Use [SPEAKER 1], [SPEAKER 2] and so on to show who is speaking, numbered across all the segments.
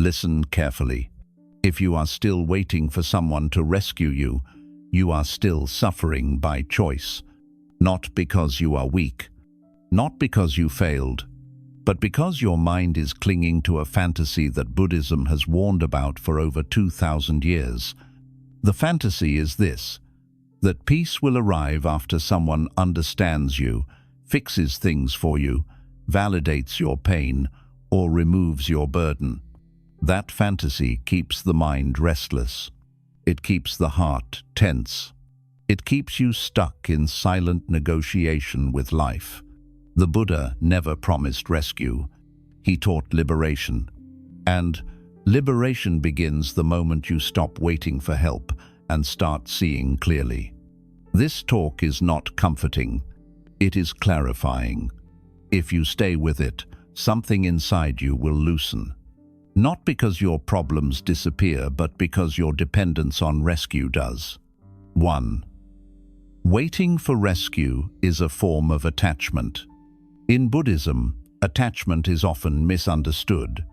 [SPEAKER 1] Listen carefully. If you are still waiting for someone to rescue you, you are still suffering by choice. Not because you are weak, not because you failed, but because your mind is clinging to a fantasy that Buddhism has warned about for over 2,000 years. The fantasy is this: that peace will arrive after someone understands you, fixes things for you, validates your pain, or removes your burden. That fantasy keeps the mind restless. It keeps the heart tense. It keeps you stuck in silent negotiation with life. The Buddha never promised rescue. He taught liberation. And liberation begins the moment you stop waiting for help and start seeing clearly. This talk is not comforting. It is clarifying. If you stay with it, something inside you will loosen. Not because your problems disappear, but because your dependence on rescue does. 1. Waiting for rescue is a form of attachment. In Buddhism, attachment is often misunderstood.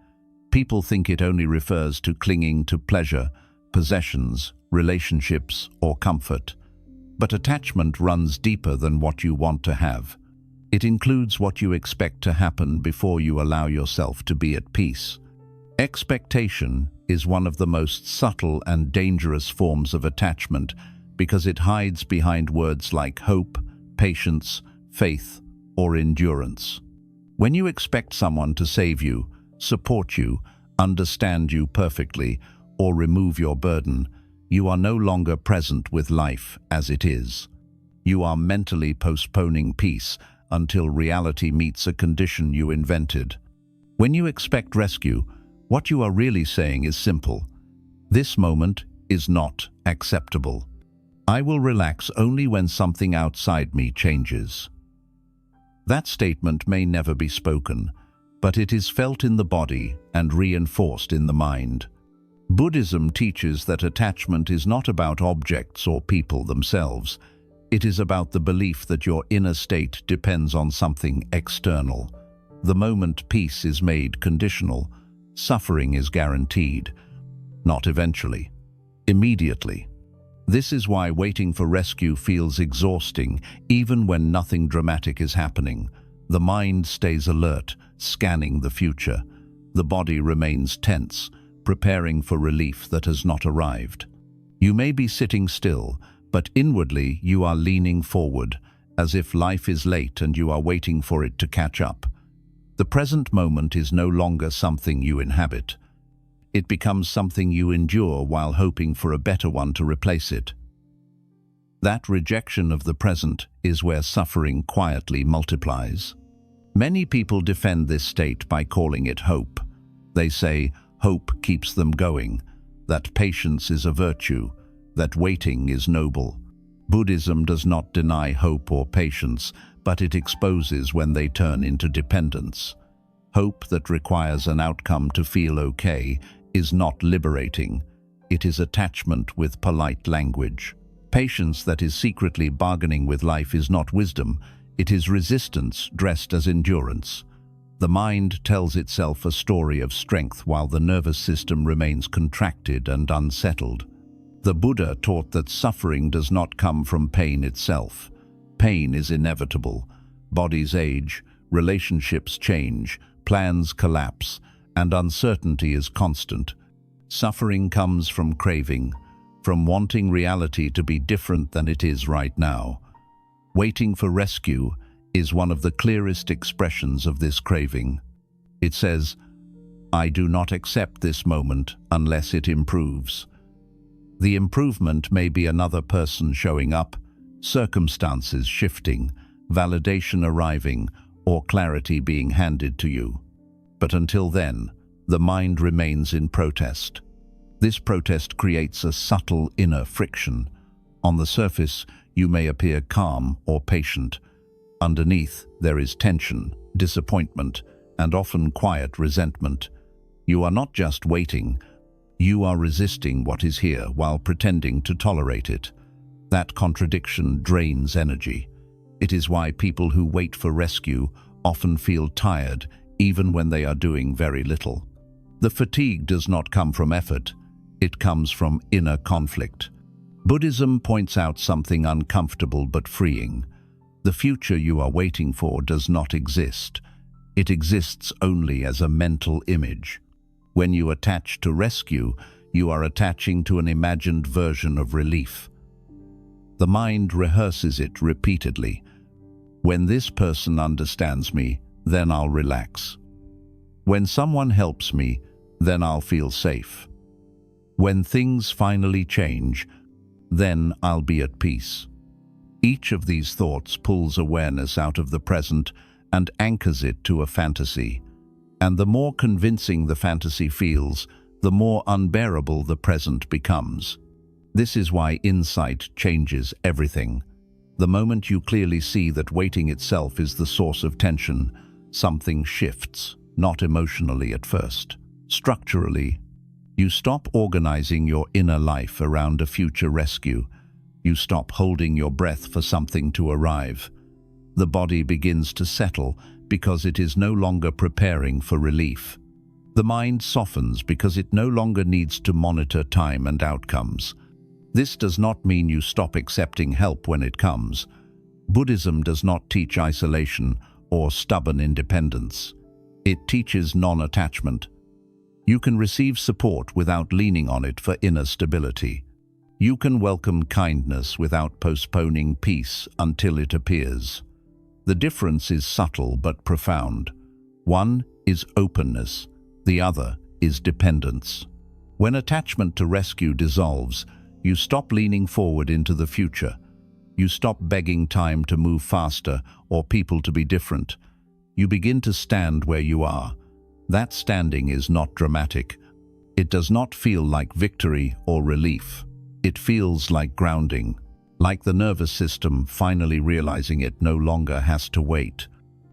[SPEAKER 1] People think it only refers to clinging to pleasure, possessions, relationships, or comfort. But attachment runs deeper than what you want to have. It includes what you expect to happen before you allow yourself to be at peace. Expectation is one of the most subtle and dangerous forms of attachment because it hides behind words like hope, patience, faith, or endurance. When you expect someone to save you, support you, understand you perfectly, or remove your burden, you are no longer present with life as it is. You are mentally postponing peace until reality meets a condition you invented. When you expect rescue, what you are really saying is simple. This moment is not acceptable. I will relax only when something outside me changes. That statement may never be spoken, but it is felt in the body and reinforced in the mind. Buddhism teaches that attachment is not about objects or people themselves. It is about the belief that your inner state depends on something external. The moment peace is made conditional, suffering is guaranteed. Not eventually, immediately. This is why waiting for rescue feels exhausting, even when nothing dramatic is happening. The mind stays alert, scanning the future. The body remains tense, preparing for relief that has not arrived. You may be sitting still, but inwardly you are leaning forward, as if life is late and you are waiting for it to catch up. The present moment is no longer something you inhabit. It becomes something you endure while hoping for a better one to replace it. That rejection of the present is where suffering quietly multiplies. Many people defend this state by calling it hope. They say hope keeps them going, that patience is a virtue, that waiting is noble. Buddhism does not deny hope or patience, but it exposes when they turn into dependence. Hope that requires an outcome to feel okay is not liberating. It is attachment with polite language. Patience that is secretly bargaining with life is not wisdom. It is resistance dressed as endurance. The mind tells itself a story of strength while the nervous system remains contracted and unsettled. The Buddha taught that suffering does not come from pain itself. Pain is inevitable. Bodies age, relationships change, plans collapse, and uncertainty is constant. Suffering comes from craving, from wanting reality to be different than it is right now. Waiting for rescue is one of the clearest expressions of this craving. It says, I do not accept this moment unless it improves. The improvement may be another person showing up, circumstances shifting, validation arriving, or clarity being handed to you. But until then, the mind remains in protest. This protest creates a subtle inner friction. On the surface, you may appear calm or patient. Underneath, there is tension, disappointment, and often quiet resentment. You are not just waiting, you are resisting what is here while pretending to tolerate it. That contradiction drains energy. It is why people who wait for rescue often feel tired, even when they are doing very little. The fatigue does not come from effort, it comes from inner conflict. Buddhism points out something uncomfortable but freeing. The future you are waiting for does not exist. It exists only as a mental image. When you attach to rescue, you are attaching to an imagined version of relief. The mind rehearses it repeatedly. When this person understands me, then I'll relax. When someone helps me, then I'll feel safe. When things finally change, then I'll be at peace. Each of these thoughts pulls awareness out of the present and anchors it to a fantasy. And the more convincing the fantasy feels, the more unbearable the present becomes. This is why insight changes everything. The moment you clearly see that waiting itself is the source of tension, something shifts, not emotionally at first. Structurally, you stop organizing your inner life around a future rescue. You stop holding your breath for something to arrive. The body begins to settle because it is no longer preparing for relief. The mind softens because it no longer needs to monitor time and outcomes. This does not mean you stop accepting help when it comes. Buddhism does not teach isolation or stubborn independence. It teaches non-attachment. You can receive support without leaning on it for inner stability. You can welcome kindness without postponing peace until it appears. The difference is subtle but profound. One is openness, the other is dependence. When attachment to rescue dissolves, you stop leaning forward into the future. You stop begging time to move faster or people to be different. You begin to stand where you are. That standing is not dramatic. It does not feel like victory or relief. It feels like grounding, like the nervous system finally realizing it no longer has to wait.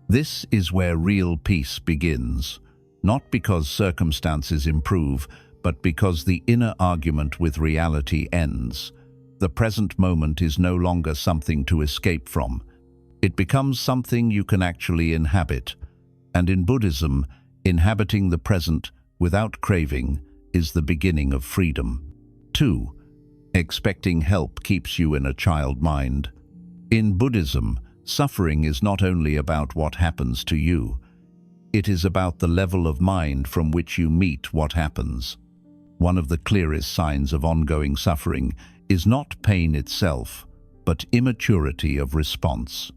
[SPEAKER 1] This is where real peace begins, not because circumstances improve, but because the inner argument with reality ends. The present moment is no longer something to escape from. It becomes something you can actually inhabit. And in Buddhism, inhabiting the present without craving is the beginning of freedom. 2. Expecting help keeps you in a child mind. In Buddhism, suffering is not only about what happens to you. It is about the level of mind from which you meet what happens. One of the clearest signs of ongoing suffering is not pain itself, but immaturity of response.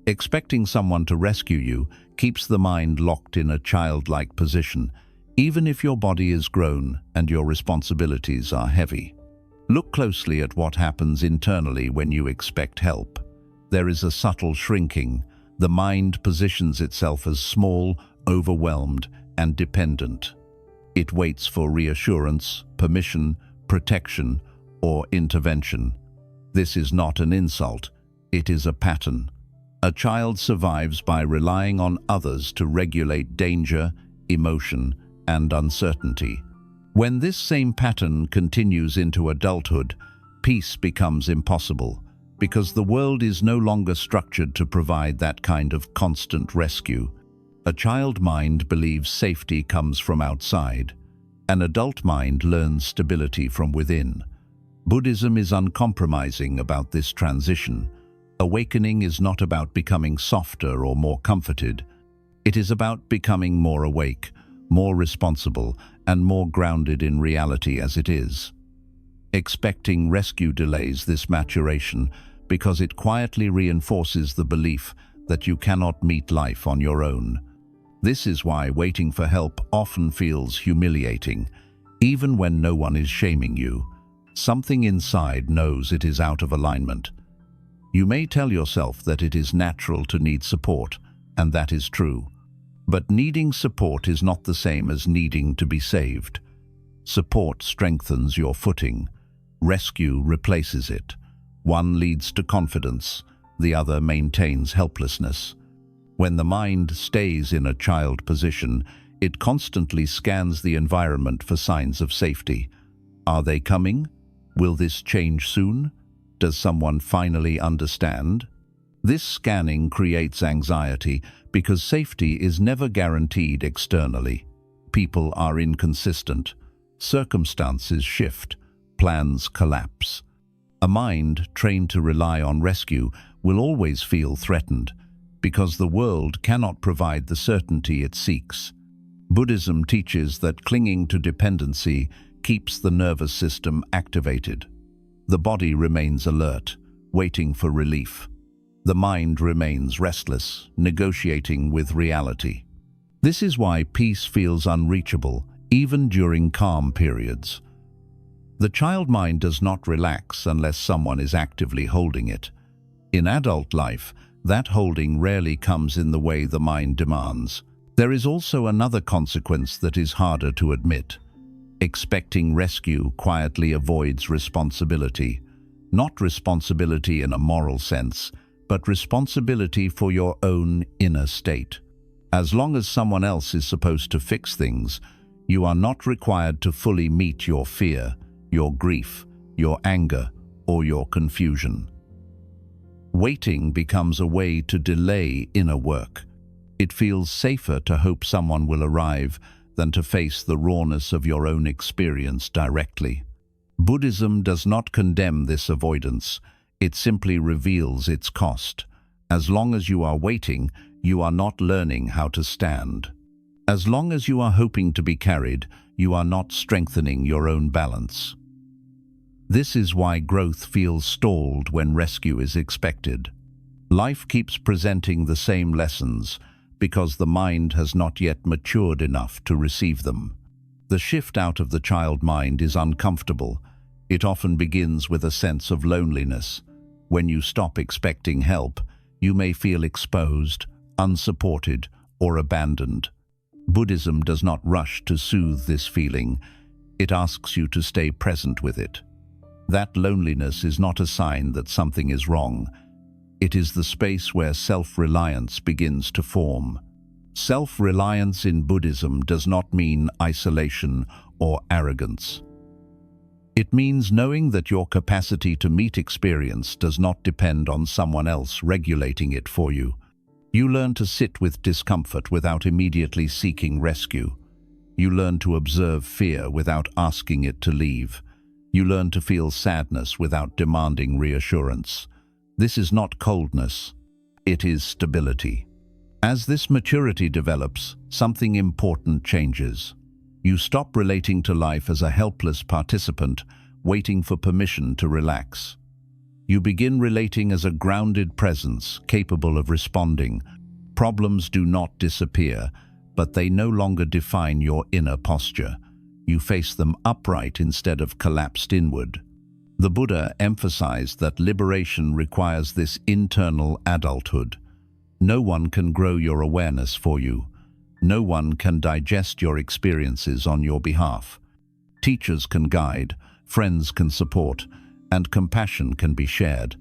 [SPEAKER 1] Expecting someone to rescue you keeps the mind locked in a childlike position, even if your body is grown and your responsibilities are heavy. Look closely at what happens internally when you expect help. There is a subtle shrinking. The mind positions itself as small, overwhelmed, and dependent. It waits for reassurance, permission, protection, or intervention. This is not an insult, it is a pattern. A child survives by relying on others to regulate danger, emotion, and uncertainty. When this same pattern continues into adulthood, peace becomes impossible, because the world is no longer structured to provide that kind of constant rescue. A child mind believes safety comes from outside. An adult mind learns stability from within. Buddhism is uncompromising about this transition. Awakening is not about becoming softer or more comforted. It is about becoming more awake, more responsible, and more grounded in reality as it is. Expecting rescue delays this maturation because it quietly reinforces the belief that you cannot meet life on your own. This is why waiting for help often feels humiliating, even when no one is shaming you. Something inside knows it is out of alignment. You may tell yourself that it is natural to need support, and that is true. But needing support is not the same as needing to be saved. Support strengthens your footing. Rescue replaces it. One leads to confidence, the other maintains helplessness. When the mind stays in a child position, it constantly scans the environment for signs of safety. Are they coming? Will this change soon? Does someone finally understand? This scanning creates anxiety because safety is never guaranteed externally. people are inconsistent. Circumstances shift, plans collapse. A mind trained to rely on rescue will always feel threatened because the world cannot provide the certainty it seeks. Buddhism teaches that clinging to dependency keeps the nervous system activated. The body remains alert, waiting for relief. The mind remains restless, negotiating with reality. This is why peace feels unreachable, even during calm periods. The child mind does not relax unless someone is actively holding it. In adult life, that holding rarely comes in the way the mind demands. There is also another consequence that is harder to admit. Expecting rescue quietly avoids responsibility. Not responsibility in a moral sense, but responsibility for your own inner state. As long as someone else is supposed to fix things, you are not required to fully meet your fear, your grief, your anger, or your confusion. Waiting becomes a way to delay inner work. It feels safer to hope someone will arrive than to face the rawness of your own experience directly. Buddhism does not condemn this avoidance. It simply reveals its cost. As long as you are waiting, you are not learning how to stand. As long as you are hoping to be carried, you are not strengthening your own balance. This is why growth feels stalled when rescue is expected. Life keeps presenting the same lessons because the mind has not yet matured enough to receive them. The shift out of the child mind is uncomfortable. It often begins with a sense of loneliness. When you stop expecting help, you may feel exposed, unsupported, or abandoned. Buddhism does not rush to soothe this feeling. It asks you to stay present with it. That loneliness is not a sign that something is wrong. It is the space where self-reliance begins to form. Self-reliance in Buddhism does not mean isolation or arrogance. It means knowing that your capacity to meet experience does not depend on someone else regulating it for you. You learn to sit with discomfort without immediately seeking rescue. You learn to observe fear without asking it to leave. You learn to feel sadness without demanding reassurance. This is not coldness, it is stability. As this maturity develops, something important changes. You stop relating to life as a helpless participant, waiting for permission to relax. You begin relating as a grounded presence, capable of responding. Problems do not disappear, but they no longer define your inner posture. You face them upright instead of collapsed inward. The Buddha emphasized that liberation requires this internal adulthood. No one can grow your awareness for you. No one can digest your experiences on your behalf. Teachers can guide, friends can support, and compassion can be shared.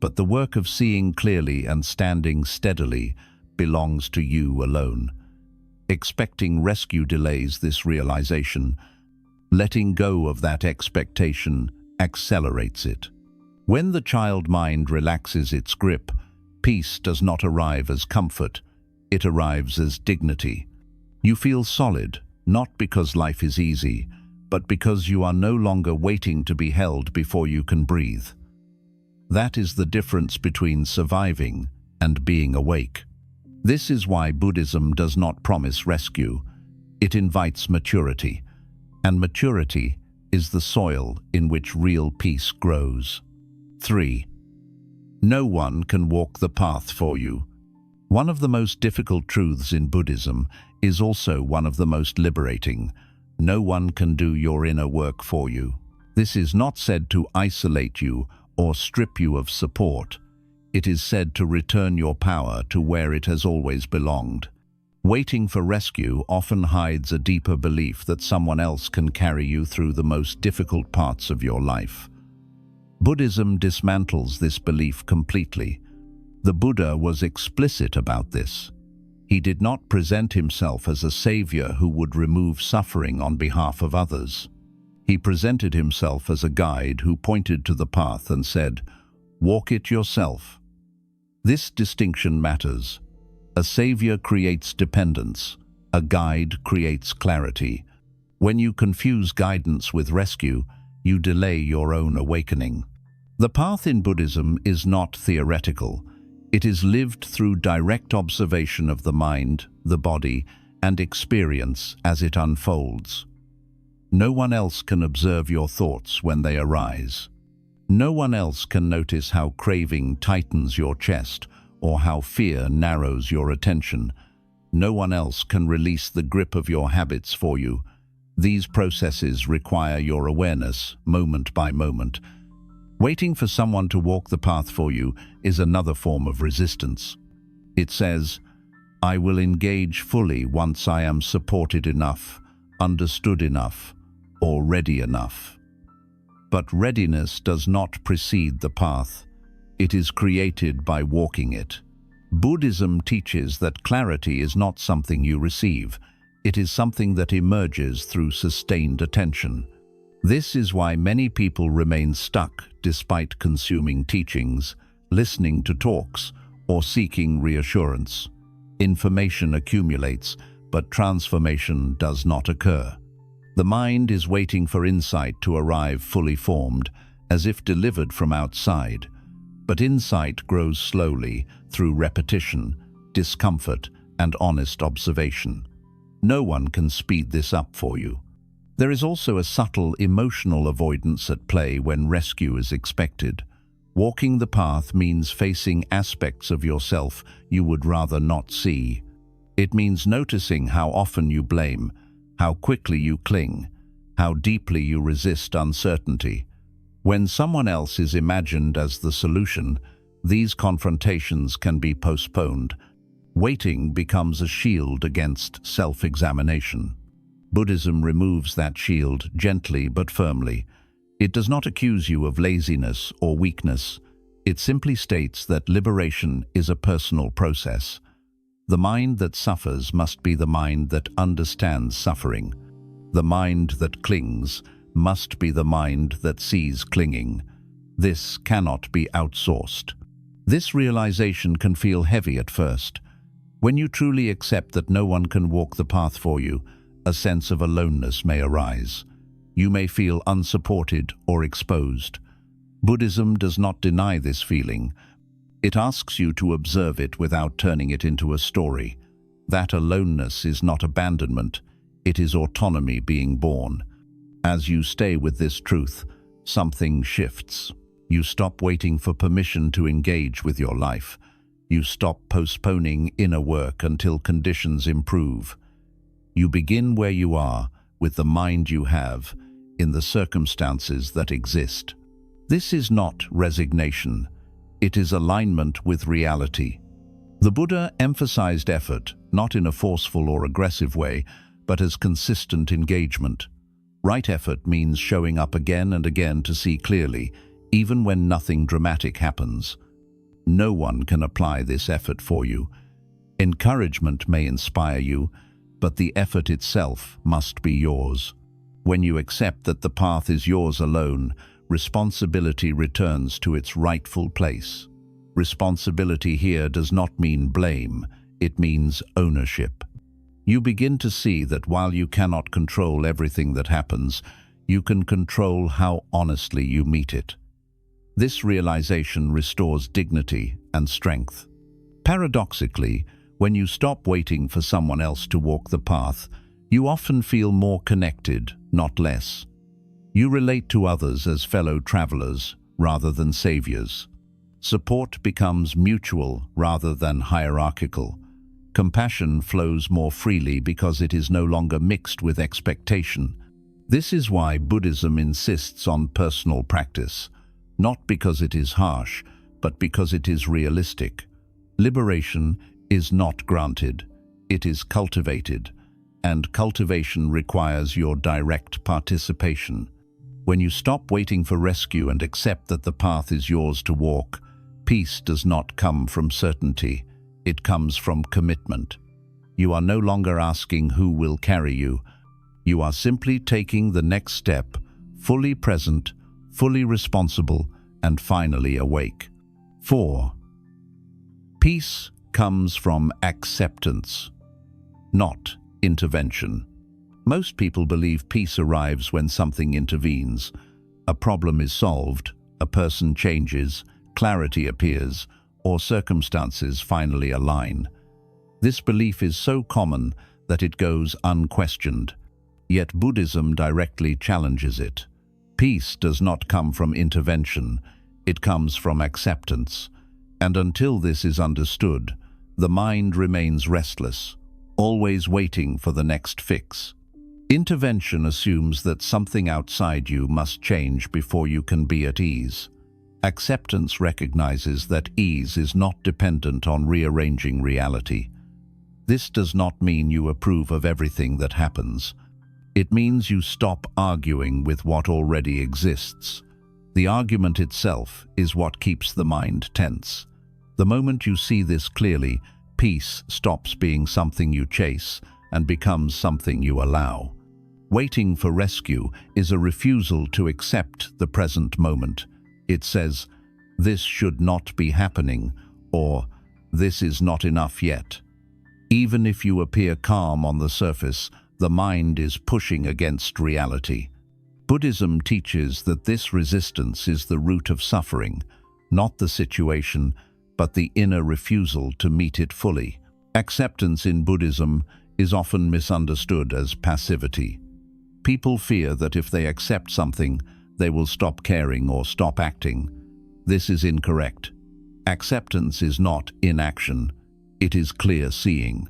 [SPEAKER 1] But the work of seeing clearly and standing steadily belongs to you alone. Expecting rescue delays this realization. Letting go of that expectation accelerates it. When the child mind relaxes its grip, peace does not arrive as comfort, it arrives as dignity. You feel solid, not because life is easy, but because you are no longer waiting to be held before you can breathe. That is the difference between surviving and being awake. This is why Buddhism does not promise rescue. It invites maturity, and maturity is the soil in which real peace grows. 3. No one can walk the path for you. One of the most difficult truths in Buddhism is also one of the most liberating. No one can do your inner work for you. This is not said to isolate you or strip you of support. It is said to return your power to where it has always belonged. Waiting for rescue often hides a deeper belief that someone else can carry you through the most difficult parts of your life. Buddhism dismantles this belief completely. The Buddha was explicit about this. He did not present himself as a savior who would remove suffering on behalf of others. He presented himself as a guide who pointed to the path and said, "Walk it yourself." This distinction matters. A savior creates dependence. A guide creates clarity. When you confuse guidance with rescue, you delay your own awakening. The path in Buddhism is not theoretical. It is lived through direct observation of the mind, the body, and experience as it unfolds. No one else can observe your thoughts when they arise. No one else can notice how craving tightens your chest or how fear narrows your attention. No one else can release the grip of your habits for you. These processes require your awareness, moment by moment. Waiting for someone to walk the path for you is another form of resistance. It says, "I will engage fully once I am supported enough, understood enough, or ready enough." But readiness does not precede the path. It is created by walking it. Buddhism teaches that clarity is not something you receive. It is something that emerges through sustained attention. This is why many people remain stuck despite consuming teachings, listening to talks, or seeking reassurance. Information accumulates, but transformation does not occur. The mind is waiting for insight to arrive fully formed, as if delivered from outside. But insight grows slowly through repetition, discomfort, and honest observation. No one can speed this up for you. There is also a subtle emotional avoidance at play when rescue is expected. Walking the path means facing aspects of yourself you would rather not see. It means noticing how often you blame, how quickly you cling, how deeply you resist uncertainty. When someone else is imagined as the solution, these confrontations can be postponed. Waiting becomes a shield against self-examination. Buddhism removes that shield gently but firmly. It does not accuse you of laziness or weakness. It simply states that liberation is a personal process. The mind that suffers must be the mind that understands suffering. The mind that clings must be the mind that sees clinging. This cannot be outsourced. This realization can feel heavy at first. When you truly accept that no one can walk the path for you, a sense of aloneness may arise. You may feel unsupported or exposed. Buddhism does not deny this feeling. It asks you to observe it without turning it into a story. That aloneness is not abandonment, it is autonomy being born. As you stay with this truth, something shifts. You stop waiting for permission to engage with your life. You stop postponing inner work until conditions improve. You begin where you are, with the mind you have, in the circumstances that exist. This is not resignation. It is alignment with reality. The Buddha emphasized effort, not in a forceful or aggressive way, but as consistent engagement. Right effort means showing up again and again to see clearly, even when nothing dramatic happens. No one can apply this effort for you. Encouragement may inspire you, but the effort itself must be yours. When you accept that the path is yours alone, responsibility returns to its rightful place. Responsibility here does not mean blame, it means ownership. You begin to see that while you cannot control everything that happens, you can control how honestly you meet it. This realization restores dignity and strength. Paradoxically, when you stop waiting for someone else to walk the path, you often feel more connected, not less. You relate to others as fellow travelers rather than saviors. Support becomes mutual rather than hierarchical. Compassion flows more freely because it is no longer mixed with expectation. This is why Buddhism insists on personal practice, not because it is harsh, but because it is realistic. Liberation is not granted, it is cultivated, and cultivation requires your direct participation. When you stop waiting for rescue and accept that the path is yours to walk, peace does not come from certainty. It comes from commitment. You are no longer asking who will carry you. You are simply taking the next step, fully present, fully responsible, and finally awake. 4. Peace comes from acceptance, not Intervention. Most people believe peace arrives when something intervenes. A problem is solved, a person changes, clarity appears, or circumstances finally align. This belief is so common that it goes unquestioned. Yet Buddhism directly challenges it. Peace does not come from intervention, it comes from acceptance. And until this is understood, the mind remains restless, always waiting for the next fix. Intervention assumes that something outside you must change before you can be at ease. Acceptance recognizes that ease is not dependent on rearranging reality. This does not mean you approve of everything that happens. It means you stop arguing with what already exists. The argument itself is what keeps the mind tense. The moment you see this clearly, peace stops being something you chase and becomes something you allow. Waiting for rescue is a refusal to accept the present moment. It says, "This should not be happening," or "This is not enough yet." Even if you appear calm on the surface, the mind is pushing against reality. Buddhism teaches that this resistance is the root of suffering, not the situation, but the inner refusal to meet it fully. Acceptance in Buddhism is often misunderstood as passivity. People fear that if they accept something, they will stop caring or stop acting. This is incorrect. Acceptance is not inaction, it is clear seeing.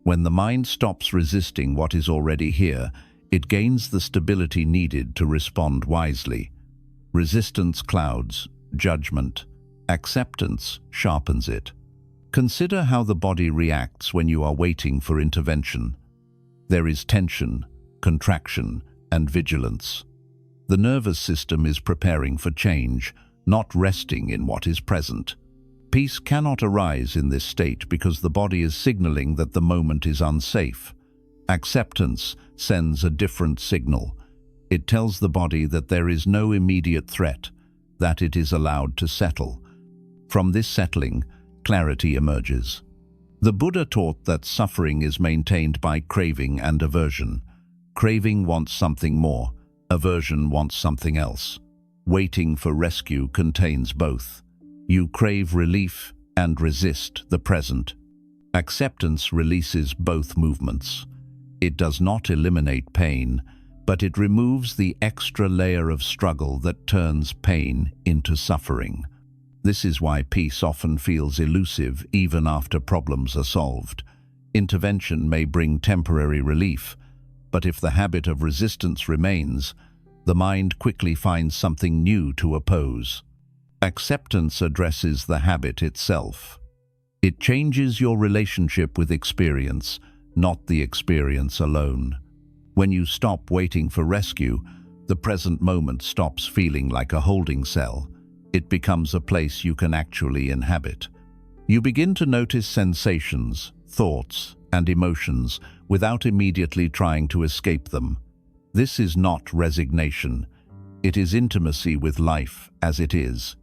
[SPEAKER 1] When the mind stops resisting what is already here, it gains the stability needed to respond wisely. Resistance clouds judgment. Acceptance sharpens it. Consider how the body reacts when you are waiting for intervention. There is tension, contraction, and vigilance. The nervous system is preparing for change, not resting in what is present. Peace cannot arise in this state because the body is signaling that the moment is unsafe. Acceptance sends a different signal. It tells the body that there is no immediate threat, that it is allowed to settle. From this settling, clarity emerges. The Buddha taught that suffering is maintained by craving and aversion. Craving wants something more, aversion wants something else. Waiting for rescue contains both. You crave relief and resist the present. Acceptance releases both movements. It does not eliminate pain, but it removes the extra layer of struggle that turns pain into suffering. This is why peace often feels elusive even after problems are solved. Intervention may bring temporary relief, but if the habit of resistance remains, the mind quickly finds something new to oppose. Acceptance addresses the habit itself. It changes your relationship with experience, not the experience alone. When you stop waiting for rescue, the present moment stops feeling like a holding cell. It becomes a place you can actually inhabit. You begin to notice sensations, thoughts, and emotions without immediately trying to escape them. This is not resignation. It is intimacy with life as it is.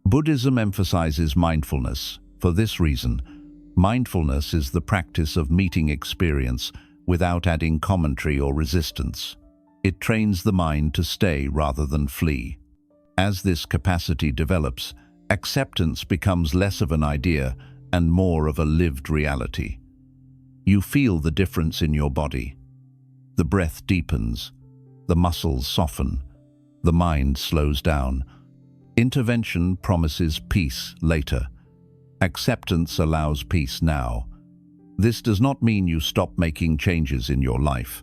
[SPEAKER 1] Buddhism emphasizes mindfulness. For this reason, mindfulness is the practice of meeting experience without adding commentary or resistance. It trains the mind to stay rather than flee. As this capacity develops, acceptance becomes less of an idea and more of a lived reality. You feel the difference in your body. The breath deepens, the muscles soften, the mind slows down. Intervention promises peace later. Acceptance allows peace now. This does not mean you stop making changes in your life.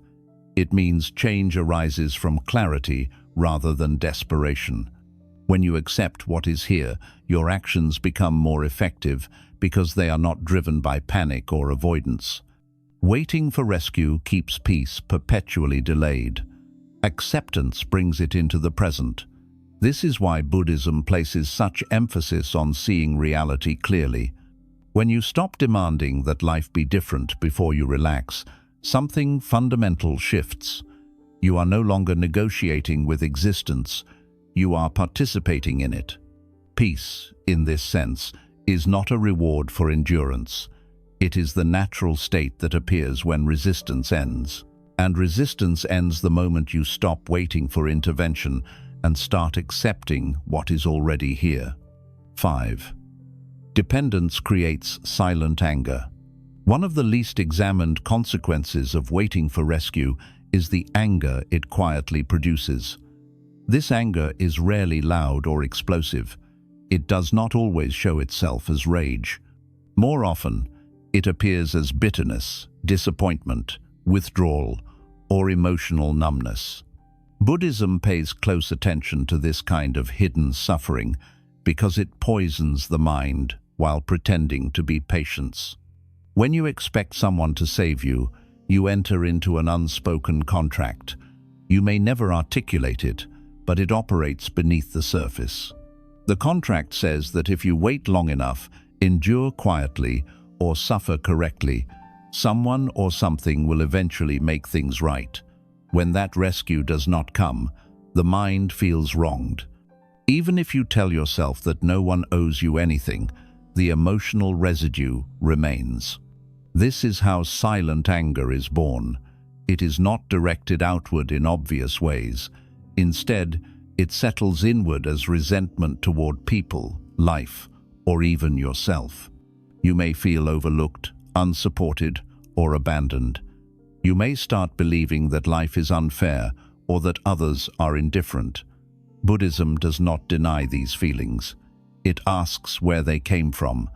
[SPEAKER 1] It means change arises from clarity rather than desperation. When you accept what is here, your actions become more effective because they are not driven by panic or avoidance. Waiting for rescue keeps peace perpetually delayed. Acceptance brings it into the present. This is why Buddhism places such emphasis on seeing reality clearly. When you stop demanding that life be different before you relax, something fundamental shifts. You are no longer negotiating with existence, you are participating in it. Peace, in this sense, is not a reward for endurance. It is the natural state that appears when resistance ends. And resistance ends the moment you stop waiting for intervention and start accepting what is already here. 5. Dependence creates silent anger. One of the least examined consequences of waiting for rescue is the anger it quietly produces. This anger is rarely loud or explosive. It does not always show itself as rage. More often, it appears as bitterness, disappointment, withdrawal, or emotional numbness. Buddhism pays close attention to this kind of hidden suffering because it poisons the mind while pretending to be patience. When you expect someone to save you, you enter into an unspoken contract. You may never articulate it, but it operates beneath the surface. The contract says that if you wait long enough, endure quietly, or suffer correctly, someone or something will eventually make things right. When that rescue does not come, the mind feels wronged. Even if you tell yourself that no one owes you anything, the emotional residue remains. This is how silent anger is born. It is not directed outward in obvious ways. Instead, it settles inward as resentment toward people, life, or even yourself. You may feel overlooked, unsupported, or abandoned. You may start believing that life is unfair or that others are indifferent. Buddhism does not deny these feelings. It asks where they came from.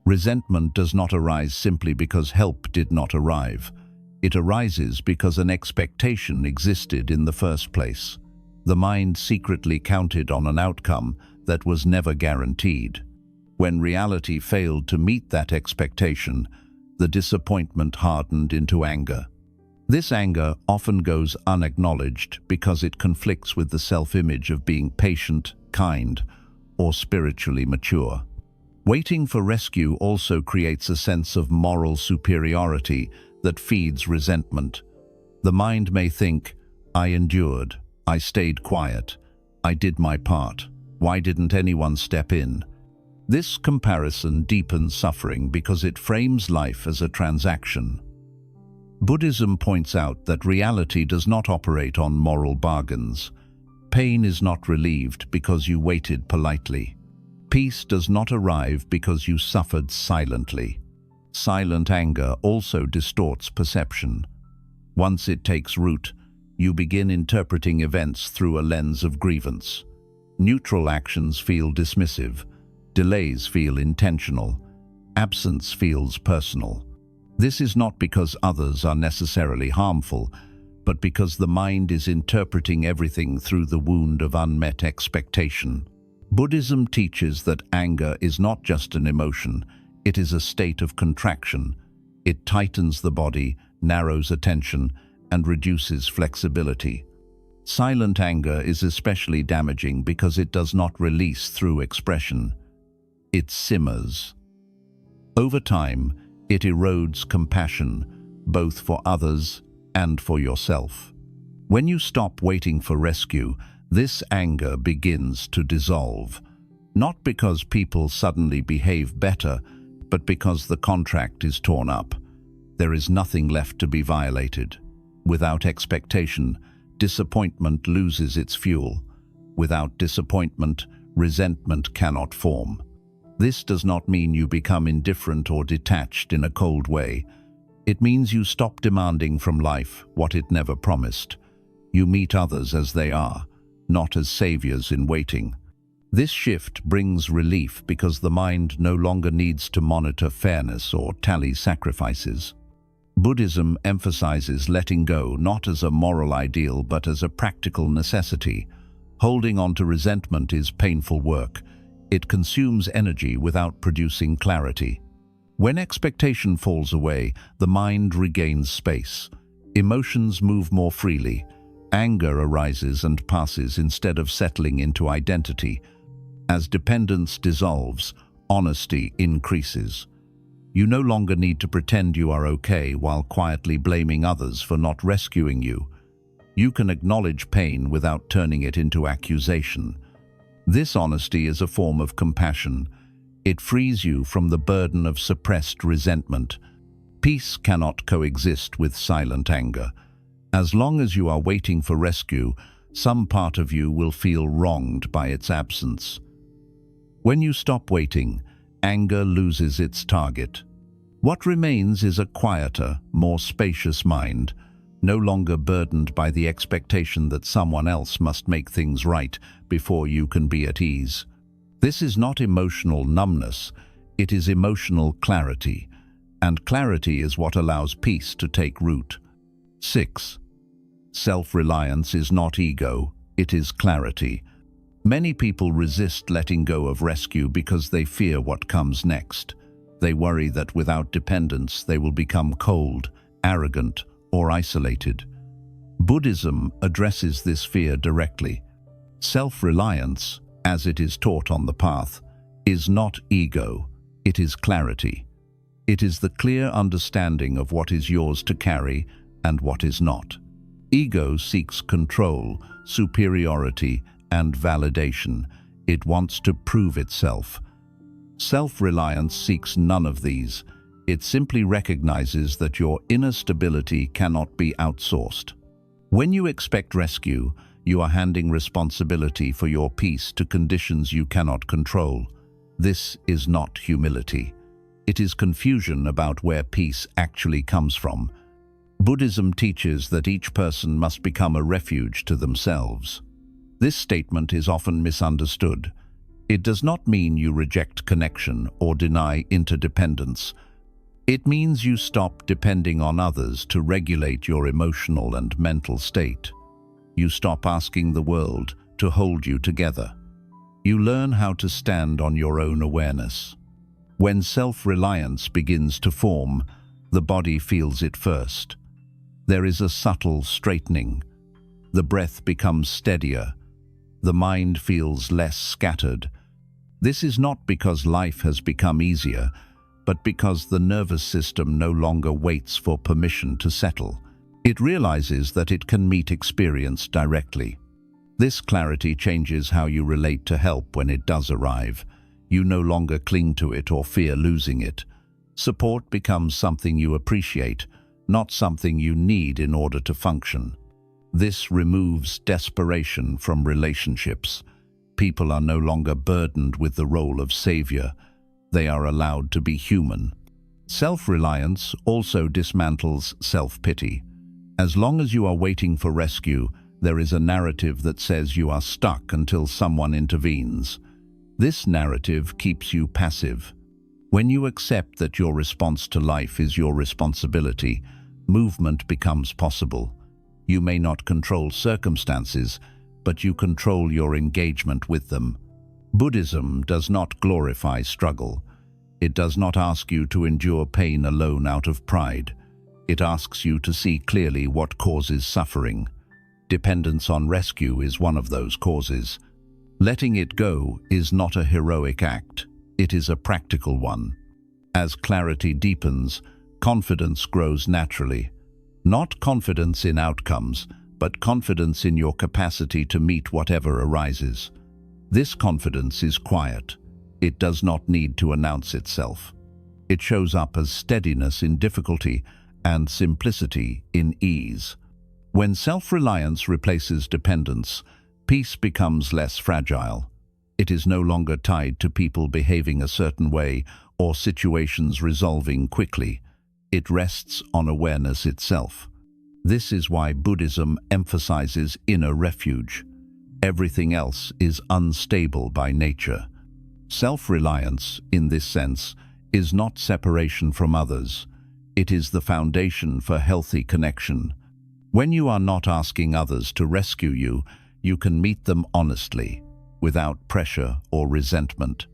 [SPEAKER 1] Resentment does not arise simply because help did not arrive. It arises because an expectation existed in the first place. The mind secretly counted on an outcome that was never guaranteed. When reality failed to meet that expectation, the disappointment hardened into anger. This anger often goes unacknowledged because it conflicts with the self-image of being patient, kind, or spiritually mature. Waiting for rescue also creates a sense of moral superiority that feeds resentment. The mind may think, "I endured, I stayed quiet, I did my part. Why didn't anyone step in?" This comparison deepens suffering because it frames life as a transaction. Buddhism points out that reality does not operate on moral bargains. Pain is not relieved because you waited politely. Peace does not arrive because you suffered silently. Silent anger also distorts perception. Once it takes root, you begin interpreting events through a lens of grievance. Neutral actions feel dismissive. Delays feel intentional. Absence feels personal. This is not because others are necessarily harmful, but because the mind is interpreting everything through the wound of unmet expectation. Buddhism teaches that anger is not just an emotion, it is a state of contraction. It tightens the body, narrows attention, and reduces flexibility. Silent anger is especially damaging because it does not release through expression. It simmers. Over time, it erodes compassion, both for others and for yourself. When you stop waiting for rescue, this anger begins to dissolve. Not because people suddenly behave better, but because the contract is torn up. There is nothing left to be violated. Without expectation, disappointment loses its fuel. Without disappointment, resentment cannot form. This does not mean you become indifferent or detached in a cold way. It means you stop demanding from life what it never promised. You meet others as they are, not as saviors in waiting. This shift brings relief because the mind no longer needs to monitor fairness or tally sacrifices. Buddhism emphasizes letting go not as a moral ideal but as a practical necessity. Holding on to resentment is painful work. It consumes energy without producing clarity. When expectation falls away, the mind regains space. Emotions move more freely. Anger arises and passes instead of settling into identity. As dependence dissolves, honesty increases. You no longer need to pretend you are okay while quietly blaming others for not rescuing you. You can acknowledge pain without turning it into accusation. This honesty is a form of compassion. It frees you from the burden of suppressed resentment. Peace cannot coexist with silent anger. As long as you are waiting for rescue, some part of you will feel wronged by its absence. When you stop waiting, anger loses its target. What remains is a quieter, more spacious mind, no longer burdened by the expectation that someone else must make things right before you can be at ease. This is not emotional numbness, it is emotional clarity, and clarity is what allows peace to take root. 6. Self-reliance is not ego, it is clarity. Many people resist letting go of rescue because they fear what comes next. They worry that without dependence they will become cold, arrogant, or isolated. Buddhism addresses this fear directly. Self-reliance, as it is taught on the path, is not ego, it is clarity. It is the clear understanding of what is yours to carry and what is not. Ego seeks control, superiority, and validation. It wants to prove itself. Self-reliance seeks none of these. It simply recognizes that your inner stability cannot be outsourced. When you expect rescue, you are handing responsibility for your peace to conditions you cannot control. This is not humility. It is confusion about where peace actually comes from. Buddhism teaches that each person must become a refuge to themselves. This statement is often misunderstood. It does not mean you reject connection or deny interdependence. It means you stop depending on others to regulate your emotional and mental state. You stop asking the world to hold you together. You learn how to stand on your own awareness. When self-reliance begins to form, the body feels it first. There is a subtle straightening. The breath becomes steadier. The mind feels less scattered. This is not because life has become easier, but because the nervous system no longer waits for permission to settle. It realizes that it can meet experience directly. This clarity changes how you relate to help when it does arrive. You no longer cling to it or fear losing it. Support becomes something you appreciate, not something you need in order to function. This removes desperation from relationships. People are no longer burdened with the role of savior. They are allowed to be human. Self-reliance also dismantles self-pity. As long as you are waiting for rescue, there is a narrative that says you are stuck until someone intervenes. This narrative keeps you passive. When you accept that your response to life is your responsibility, movement becomes possible. You may not control circumstances, but you control your engagement with them. Buddhism does not glorify struggle. It does not ask you to endure pain alone out of pride. It asks you to see clearly what causes suffering. Dependence on rescue is one of those causes. Letting it go is not a heroic act. It is a practical one. As clarity deepens, confidence grows naturally. Not confidence in outcomes, but confidence in your capacity to meet whatever arises. This confidence is quiet. It does not need to announce itself. It shows up as steadiness in difficulty and simplicity in ease. When self-reliance replaces dependence, peace becomes less fragile. It is no longer tied to people behaving a certain way or situations resolving quickly. It rests on awareness itself. This is why Buddhism emphasizes inner refuge. Everything else is unstable by nature. Self-reliance, in this sense, is not separation from others. It is the foundation for healthy connection. When you are not asking others to rescue you, you can meet them honestly, without pressure or resentment.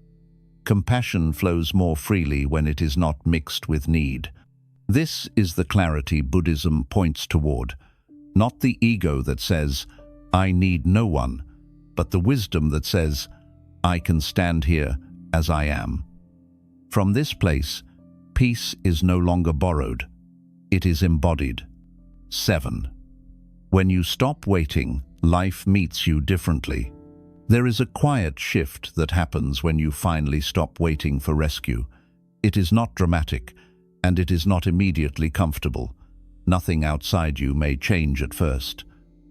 [SPEAKER 1] Compassion flows more freely when it is not mixed with need. This is the clarity Buddhism points toward, not the ego that says, "I need no one," but the wisdom that says, "I can stand here as I am." From this place, peace is no longer borrowed, it is embodied. 7. When you stop waiting, life meets you differently. There is a quiet shift that happens when you finally stop waiting for rescue. It is not dramatic, and it is not immediately comfortable. Nothing outside you may change at first.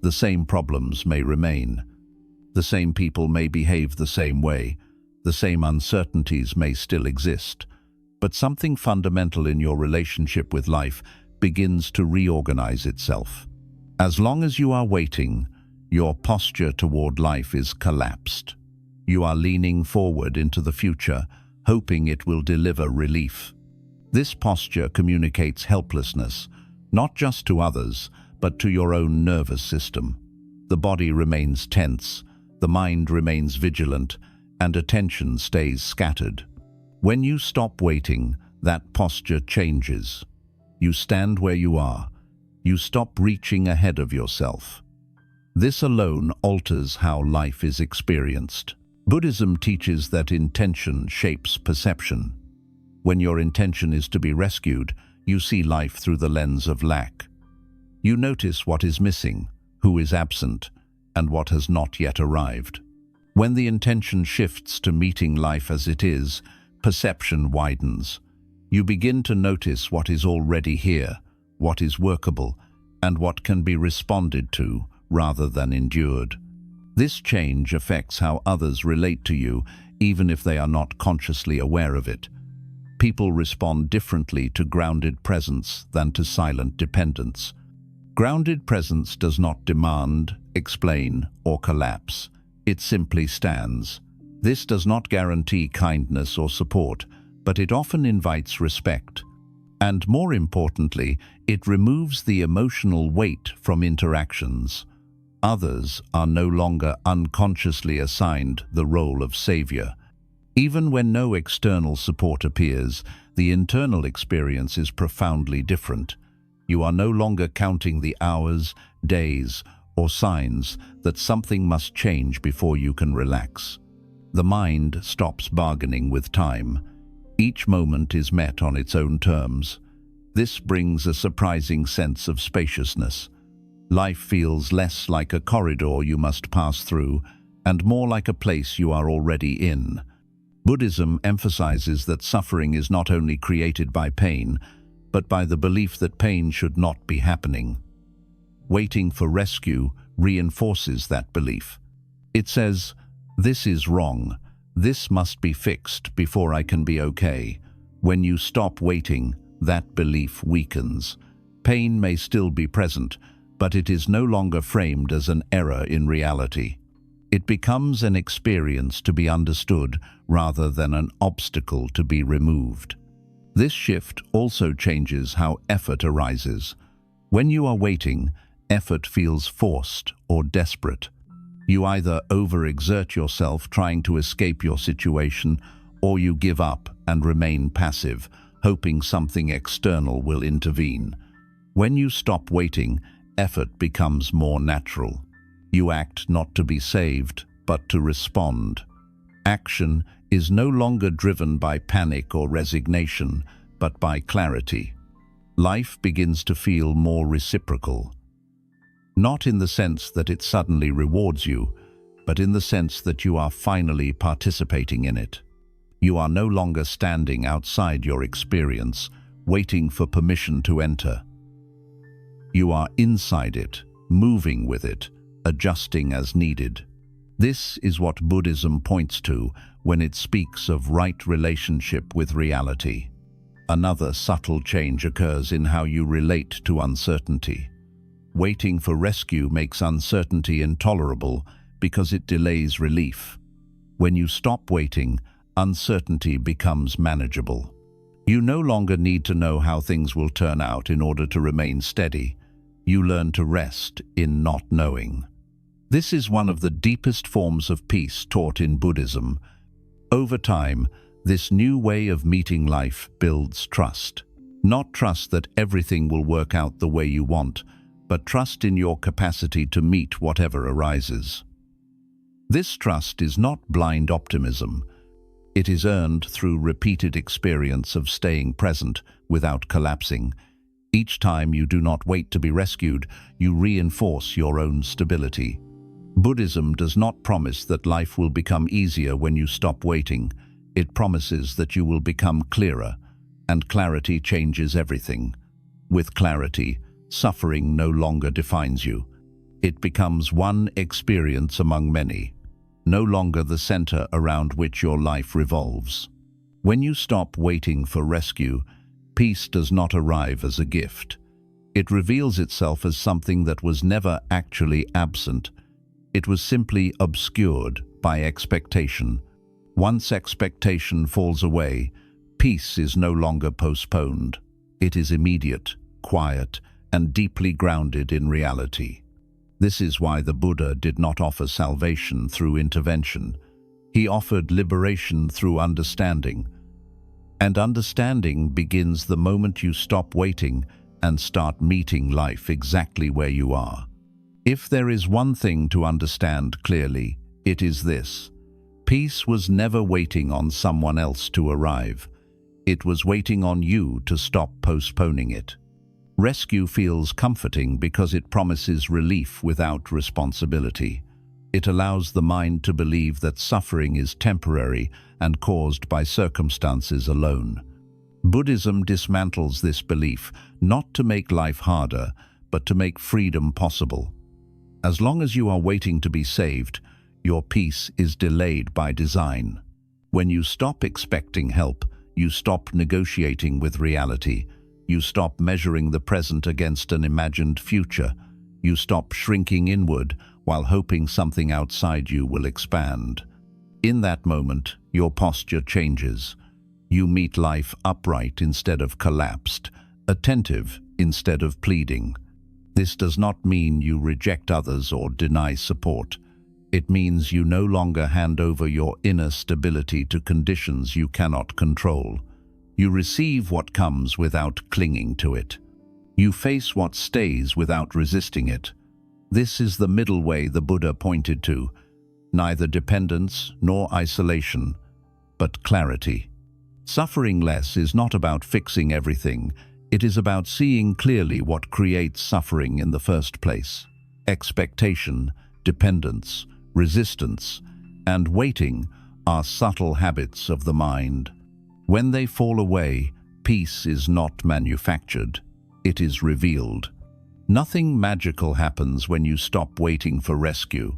[SPEAKER 1] The same problems may remain. The same people may behave the same way. The same uncertainties may still exist. But something fundamental in your relationship with life begins to reorganize itself. As long as you are waiting, your posture toward life is collapsed. You are leaning forward into the future, hoping it will deliver relief. This posture communicates helplessness, not just to others, but to your own nervous system. The body remains tense, the mind remains vigilant, and attention stays scattered. When you stop waiting, that posture changes. You stand where you are. You stop reaching ahead of yourself. This alone alters how life is experienced. Buddhism teaches that intention shapes perception. When your intention is to be rescued, you see life through the lens of lack. You notice what is missing, who is absent, and what has not yet arrived. When the intention shifts to meeting life as it is, perception widens. You begin to notice what is already here, what is workable, and what can be responded to rather than endured. This change affects how others relate to you, even if they are not consciously aware of it. People respond differently to grounded presence than to silent dependence. Grounded presence does not demand, explain, or collapse. It simply stands. This does not guarantee kindness or support, but it often invites respect. And more importantly, it removes the emotional weight from interactions. Others are no longer unconsciously assigned the role of savior. Even when no external support appears, the internal experience is profoundly different. You are no longer counting the hours, days, or signs that something must change before you can relax. The mind stops bargaining with time. Each moment is met on its own terms. This brings a surprising sense of spaciousness. Life feels less like a corridor you must pass through, and more like a place you are already in. Buddhism emphasizes that suffering is not only created by pain, but by the belief that pain should not be happening. Waiting for rescue reinforces that belief. It says, "This is wrong. This must be fixed before I can be okay." When you stop waiting, that belief weakens. Pain may still be present, but it is no longer framed as an error in reality. It becomes an experience to be understood rather than an obstacle to be removed. This shift also changes how effort arises. When you are waiting, effort feels forced or desperate. You either overexert yourself trying to escape your situation, or you give up and remain passive, hoping something external will intervene. When you stop waiting, effort becomes more natural. You act not to be saved, but to respond. Action is no longer driven by panic or resignation, but by clarity. Life begins to feel more reciprocal. Not in the sense that it suddenly rewards you, but in the sense that you are finally participating in it. You are no longer standing outside your experience, waiting for permission to enter. You are inside it, moving with it, adjusting as needed. This is what Buddhism points to when it speaks of right relationship with reality. Another subtle change occurs in how you relate to uncertainty. Waiting for rescue makes uncertainty intolerable because it delays relief. When you stop waiting, uncertainty becomes manageable. You no longer need to know how things will turn out in order to remain steady. You learn to rest in not knowing. This is one of the deepest forms of peace taught in Buddhism. Over time, this new way of meeting life builds trust. Not trust that everything will work out the way you want, but trust in your capacity to meet whatever arises. This trust is not blind optimism. It is earned through repeated experience of staying present without collapsing. Each time you do not wait to be rescued, you reinforce your own stability. Buddhism does not promise that life will become easier when you stop waiting. It promises that you will become clearer, and clarity changes everything. With clarity, suffering no longer defines you. It becomes one experience among many, no longer the center around which your life revolves. When you stop waiting for rescue, peace does not arrive as a gift. It reveals itself as something that was never actually absent. It was simply obscured by expectation. Once expectation falls away, peace is no longer postponed. It is immediate, quiet, and deeply grounded in reality. This is why the Buddha did not offer salvation through intervention. He offered liberation through understanding. And understanding begins the moment you stop waiting and start meeting life exactly where you are. If there is one thing to understand clearly, it is this: peace was never waiting on someone else to arrive. It was waiting on you to stop postponing it. Rescue feels comforting because it promises relief without responsibility. It allows the mind to believe that suffering is temporary and caused by circumstances alone. Buddhism dismantles this belief, not to make life harder, but to make freedom possible. As long as you are waiting to be saved, your peace is delayed by design. When you stop expecting help, you stop negotiating with reality. You stop measuring the present against an imagined future. You stop shrinking inward while hoping something outside you will expand. In that moment, your posture changes. You meet life upright instead of collapsed, attentive instead of pleading. This does not mean you reject others or deny support. It means you no longer hand over your inner stability to conditions you cannot control. You receive what comes without clinging to it. You face what stays without resisting it. This is the middle way the Buddha pointed to: neither dependence nor isolation, but clarity. Suffering less is not about fixing everything. It is about seeing clearly what creates suffering in the first place. Expectation, dependence, resistance, and waiting are subtle habits of the mind. When they fall away, peace is not manufactured. It is revealed. Nothing magical happens when you stop waiting for rescue.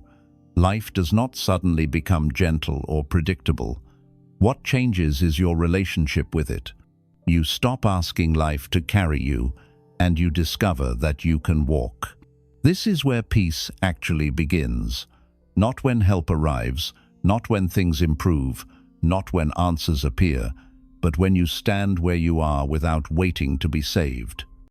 [SPEAKER 1] Life does not suddenly become gentle or predictable. What changes is your relationship with it. You stop asking life to carry you, and you discover that you can walk. This is where peace actually begins. Not when help arrives, not when things improve, not when answers appear, but when you stand where you are without waiting to be saved.